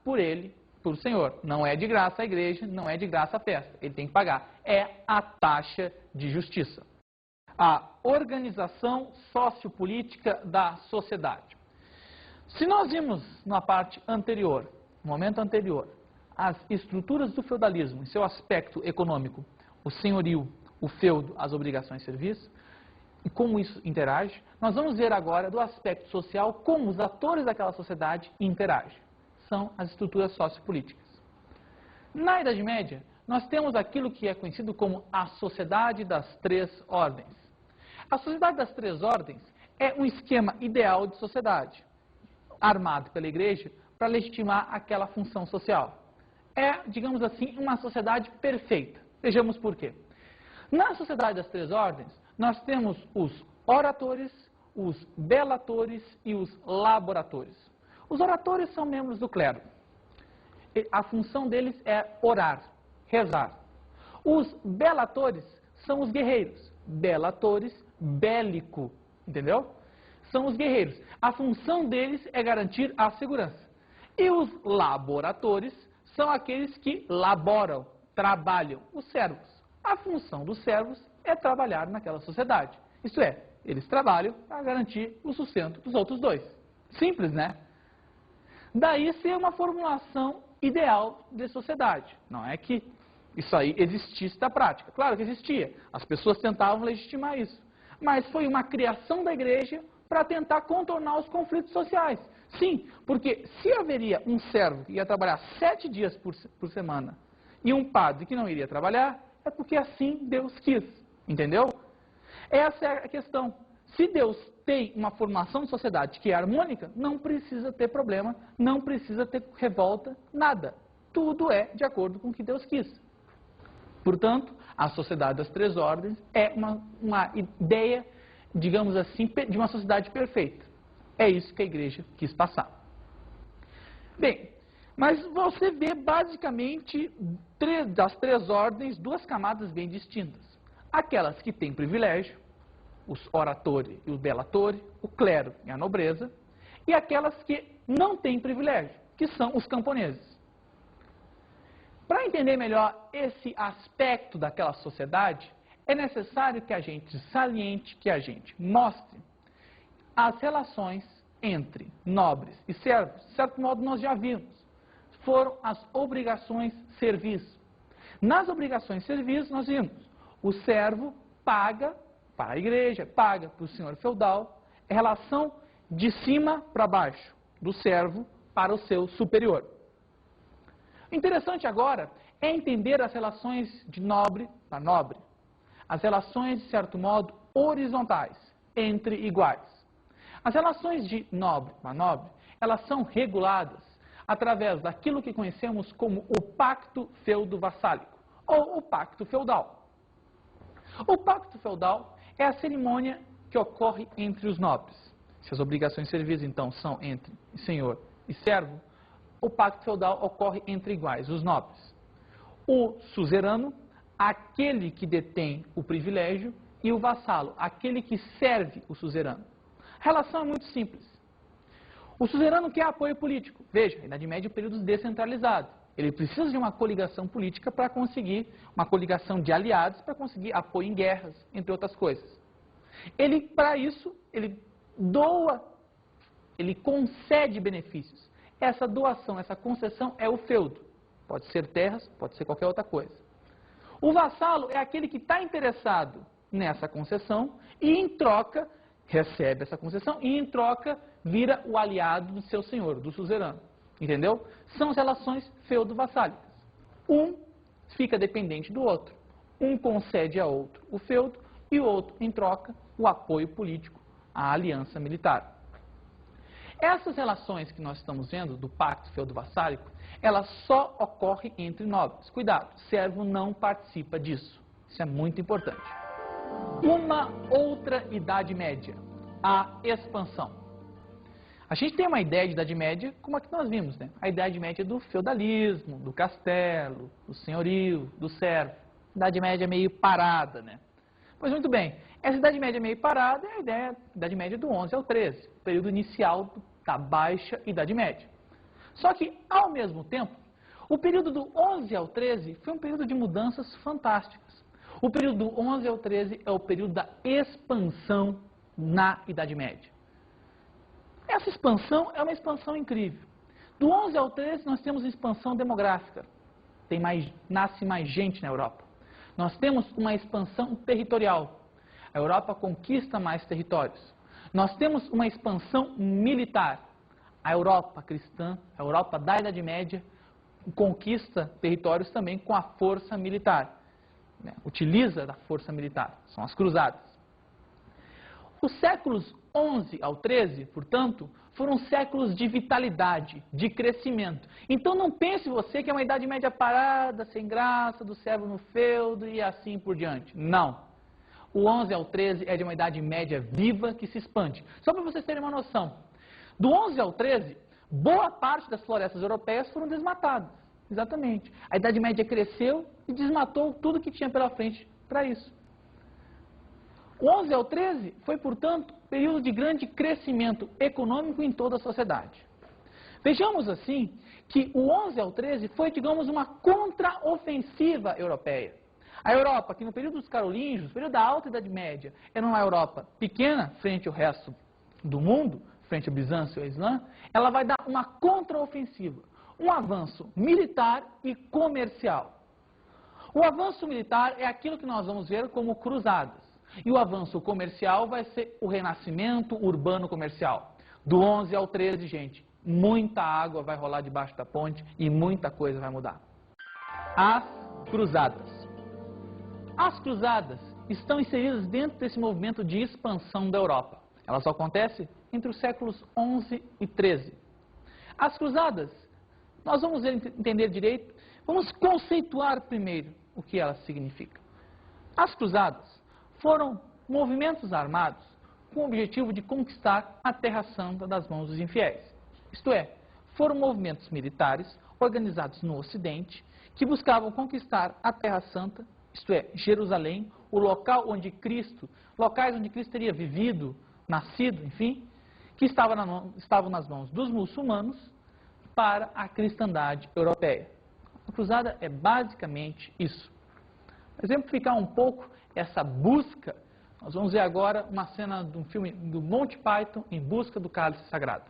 por ele, por o senhor. Não é de graça a igreja, não é de graça a festa. Ele tem que pagar. É a taxa de justiça. A organização sociopolítica da sociedade. Se nós vimos na parte anterior, no momento anterior, as estruturas do feudalismo, em seu aspecto econômico, o senhorio, o feudo, as obrigações de serviço, e como isso interage, nós vamos ver agora do aspecto social como os atores daquela sociedade interagem. São as estruturas sociopolíticas. Na Idade Média, nós temos aquilo que é conhecido como a Sociedade das Três Ordens. A Sociedade das Três Ordens é um esquema ideal de sociedade, armado pela Igreja para legitimar aquela função social. É, digamos assim, uma sociedade perfeita. Vejamos por quê. Na Sociedade das Três Ordens, nós temos os oratores, os belatores e os laboratores. Os oratores são membros do clero. A função deles é orar, rezar. Os belatores são os guerreiros. Belatores, bélico, entendeu? São os guerreiros. A função deles é garantir a segurança. E os laboratores são aqueles que laboram, trabalham, os servos. A função dos servos é trabalhar naquela sociedade. Isto é, eles trabalham para garantir o sustento dos outros dois. Simples, né? Daí ser uma formulação ideal de sociedade. Não é que isso aí existisse na prática. Claro que existia. As pessoas tentavam legitimar isso. Mas foi uma criação da igreja para tentar contornar os conflitos sociais. Sim, porque se haveria um servo que ia trabalhar 7 dias por semana e um padre que não iria trabalhar, é porque assim Deus quis. Entendeu? Essa é a questão. Se Deus tem uma formação de sociedade que é harmônica, não precisa ter problema, não precisa ter revolta, nada. Tudo é de acordo com o que Deus quis. Portanto, a Sociedade das Três Ordens é uma ideia, digamos assim, de uma sociedade perfeita. É isso que a igreja quis passar. Bem, mas você vê basicamente das três ordens, duas camadas bem distintas. Aquelas que têm privilégio, os oratores e os belatores, o clero e a nobreza, e aquelas que não têm privilégio, que são os camponeses. Para entender melhor esse aspecto daquela sociedade, é necessário que a gente saliente, que a gente mostre as relações entre nobres e servos. De certo modo, nós já vimos. Foram as obrigações serviço. Nas obrigações serviço, nós vimos. O servo paga para a igreja, paga para o senhor feudal, é relação de cima para baixo, do servo para o seu superior. O interessante agora é entender as relações de nobre para nobre, as relações, de certo modo, horizontais, entre iguais. As relações de nobre para nobre, elas são reguladas através daquilo que conhecemos como o pacto feudo-vassálico, ou o pacto feudal. O pacto feudal é a cerimônia que ocorre entre os nobres. Se as obrigações serviço, então, são entre senhor e servo, o pacto feudal ocorre entre iguais, os nobres. O suzerano, aquele que detém o privilégio, e o vassalo, aquele que serve o suzerano. A relação é muito simples. O suzerano quer apoio político. Veja, a Idade Média é um período descentralizado. Ele precisa de uma coligação política para conseguir, uma coligação de aliados para conseguir apoio em guerras, entre outras coisas. Ele, para isso, ele doa, ele concede benefícios. Essa doação, essa concessão é o feudo. Pode ser terras, pode ser qualquer outra coisa. O vassalo é aquele que está interessado nessa concessão e, em troca, recebe essa concessão e, em troca, vira o aliado do seu senhor, do suzerano. Entendeu? São as relações feudo-vassálicas. Um fica dependente do outro. Um concede a outro o feudo e o outro, em troca, o apoio político, a aliança militar. Essas relações que nós estamos vendo do pacto feudo-vassálico, elas só ocorrem entre nobres. Cuidado, servo não participa disso. Isso é muito importante. Uma outra Idade Média, a expansão. A gente tem uma ideia de Idade Média como a que nós vimos, né? A Idade Média do feudalismo, do castelo, do senhorio, do servo. Idade Média meio parada, né? Pois muito bem, essa Idade Média meio parada é a ideia da Idade Média do 11 ao 13, período inicial da Baixa Idade Média. Só que, ao mesmo tempo, o período do 11 ao 13 foi um período de mudanças fantásticas. O período do 11 ao 13 é o período da expansão na Idade Média. Essa expansão é uma expansão incrível. Do 11 ao 13 nós temos expansão demográfica. Nasce mais gente na Europa. Nós temos uma expansão territorial. A Europa conquista mais territórios. Nós temos uma expansão militar. A Europa cristã, a Europa da Idade Média, conquista territórios também com a força militar. Utiliza da força militar. São as cruzadas. Os séculos 11 ao 13, portanto, foram séculos de vitalidade, de crescimento. Então não pense você que é uma Idade Média parada, sem graça, do servo no feudo e assim por diante. Não. O 11 ao 13 é de uma Idade Média viva que se expande. Só para vocês terem uma noção. Do 11 ao 13, boa parte das florestas europeias foram desmatadas. Exatamente. A Idade Média cresceu e desmatou tudo que tinha pela frente para isso. O 11 ao 13 foi, portanto, período de grande crescimento econômico em toda a sociedade. Vejamos assim que o 11 ao 13 foi, digamos, uma contraofensiva europeia. A Europa, que no período dos carolíngios, período da Alta Idade Média, era uma Europa pequena frente ao resto do mundo, frente ao Bizâncio e ao Islã, ela vai dar uma contraofensiva, um avanço militar e comercial. O avanço militar é aquilo que nós vamos ver como cruzadas. E o avanço comercial vai ser o renascimento urbano comercial. Do 11 ao 13, gente, muita água vai rolar debaixo da ponte e muita coisa vai mudar. As cruzadas. As cruzadas estão inseridas dentro desse movimento de expansão da Europa. Elas acontecem entre os séculos 11 e 13. As cruzadas, nós vamos entender direito, vamos conceituar primeiro o que elas significam. As cruzadas foram movimentos armados com o objetivo de conquistar a Terra Santa das mãos dos infiéis. Isto é, foram movimentos militares organizados no Ocidente que buscavam conquistar a Terra Santa, isto é, Jerusalém, o local onde Cristo, locais onde Cristo teria vivido, nascido, enfim, que estavam nas mãos dos muçulmanos para a cristandade europeia. A cruzada é basicamente isso. Para exemplificar um pouco essa busca, nós vamos ver agora uma cena de um filme do Monty Python em busca do cálice sagrado.